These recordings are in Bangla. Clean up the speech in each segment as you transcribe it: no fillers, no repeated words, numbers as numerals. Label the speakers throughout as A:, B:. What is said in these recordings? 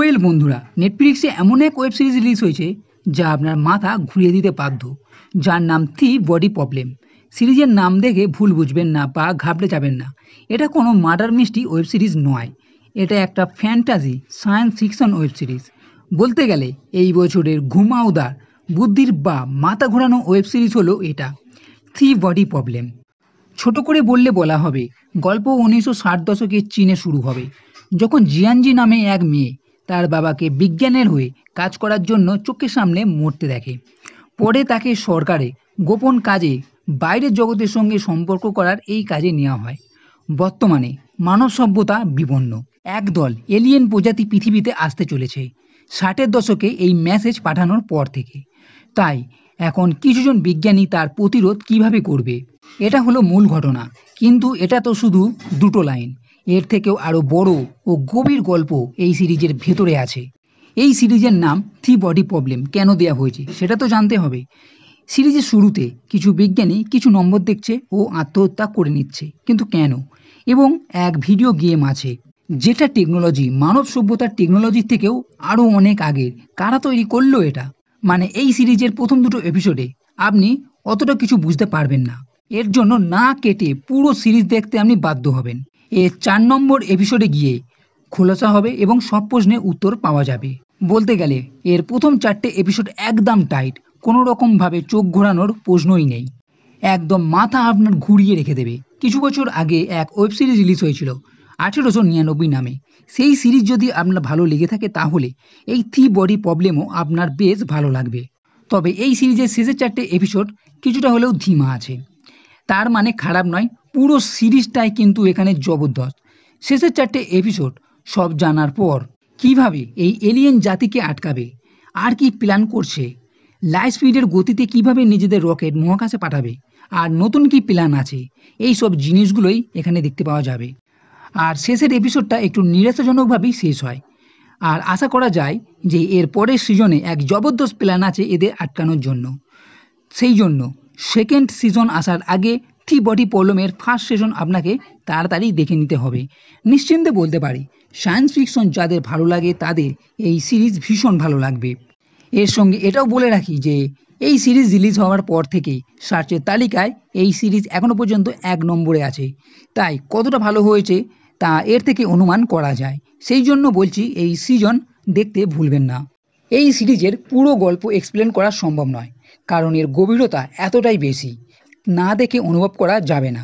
A: ওয়েল বন্ধুরা, নেটফ্লিক্সে এমন এক ওয়েব সিরিজ রিলিজ হয়েছে যা আপনার মাথা ঘুরিয়ে দিতে বাধ্য, যার নাম থি বডি প্রবলেম। সিরিজের নাম দেখে ভুল বুঝবেন না বা ঘাবড়ে যাবেন না। এটা কোনো মার্ডার মিস্ট্রি ওয়েব সিরিজ নয়, এটা একটা fantasy science fiction web series. বলতে গেলে এই বছরের ঘুমাওদার বুদ্ধির বা মাথা ঘোরানো ওয়েব সিরিজ হলো এটা, থি বডি প্রবলেম। ছোট করে বললে বলা হবে, গল্প 1960 দশকে চীনে শুরু হবে, যখন জিয়ানজি নামে এক মেয়ে তার বাবাকে বিজ্ঞানের হয়ে কাজ করার জন্য চোখের সামনে মরতে দেখে। পরে তাকে সরকারে গোপন কাজে বাইরের জগতের সঙ্গে সম্পর্ক করার এই কাজে নেওয়া হয়। বর্তমানে মানব সভ্যতা বিপন্ন, একদল এলিয়েন প্রজাতি পৃথিবীতে আসতে চলেছে 60-এর দশকে এই মেসেজ পাঠানোর পর থেকে। তাই এখন কিছুজন বিজ্ঞানী তার প্রতিরোধ কিভাবে করবে, এটা হলো মূল ঘটনা। কিন্তু এটা তো শুধু দুটো লাইন, এর থেকেও আরও বড় ও গভীর গল্প এই সিরিজের ভেতরে আছে। এই সিরিজের নাম থি বডি প্রবলেম কেন দেওয়া হয়েছে সেটা তো জানতে হবে। সিরিজের শুরুতে কিছু বিজ্ঞানী কিছু নম্বর দেখছে ও আত্মহত্যা করে নিচ্ছে, কিন্তু কেন? এবং এক ভিডিও গেম আছে যেটা টেকনোলজি, মানব সভ্যতার টেকনোলজির থেকেও আরও অনেক আগের। কারা তৈরি করলো এটা? মানে এই সিরিজের প্রথম দুটো এপিসোডে আপনি অতটা কিছু বুঝতে পারবেন না। এর জন্য না কেটে পুরো সিরিজ দেখতে আপনি বাধ্য হবেন। এর 4 নম্বর এপিসোডে গিয়ে খোলাসা হবে এবং সব প্রশ্নের উত্তর পাওয়া যাবে। বলতে গেলে এর প্রথম 4টে এপিসোড একদম টাইট, কোনো রকমভাবে চোখ ঘোরানোর প্রশ্নই নেই। একদম মাথা আপনার ঘুরিয়ে রেখে দেবে। কিছু বছর আগে এক ওয়েব সিরিজ রিলিজ হয়েছিল 1899 নামে। সেই সিরিজ যদি আপনার ভালো লেগে থাকে তাহলে এই থি বডি প্রবলেমও আপনার বেশ ভালো লাগবে। তবে এই সিরিজের শেষের 4টে এপিসোড কিছুটা হলেও ধিমা আছে। তার মানে খারাপ নয়, পুরো সিরিজটাই কিন্তু এখানে জবরদস্ত। শেষের 4টে এপিসোড সব জানার পর কিভাবে এই এলিয়েন জাতিকে আটকাবে, আর কি প্ল্যান করছে, লাইট স্পিডের গতিতে কিভাবে নিজেদের রকেট মহাকাশে পাঠাবে, আর নতুন কি প্ল্যান আছে, এই সব জিনিসগুলোই এখানে দেখতে পাওয়া যাবে। আর শেষের এপিসোডটা একটু নিরাশাজনকভাবেই শেষ হয়। আর আশা করা যায় যে এর পরের সিজনে এক জবরদস্ত প্ল্যান আছে এদের আটকানোর জন্য। সেই জন্য সেকেন্ড সিজন আসার আগে থি বডি প্রবলেমের ফার্স্ট সিজন আপনাকে তাড়াতাড়ি দেখে নিতে হবে। নিশ্চিন্তে বলতে পারি, সায়েন্স ফিকশন যাদের ভালো লাগে তাদের এই সিরিজ ভীষণ ভালো লাগবে। এর সঙ্গে এটাও বলে রাখি যে এই সিরিজ রিলিজ হওয়ার পর থেকেই সার্চের তালিকায় এই সিরিজ এখনও পর্যন্ত 1 নম্বরে আছে। তাই কতটা ভালো হয়েছে তা এর থেকে অনুমান করা যায়। সেই জন্য বলছি এই সিজন দেখতে ভুলবেন না। এই সিরিজের পুরো গল্প এক্সপ্লেন করা সম্ভব নয়, কারণ এর গভীরতা এতটাই বেশি, না দেখে অনুভব করা যাবে না।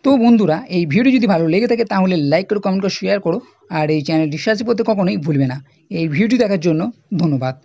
A: তো বন্ধুরা, এই ভিডিও যদি ভালো লেগে থাকে তাহলে লাইক করো, কমেন্ট করো, শেয়ার করো, আর এই চ্যানেলটি সাবস্ক্রাইব করতে কখনোই ভুলবে না। এই ভিডিওটি দেখার জন্য ধন্যবাদ।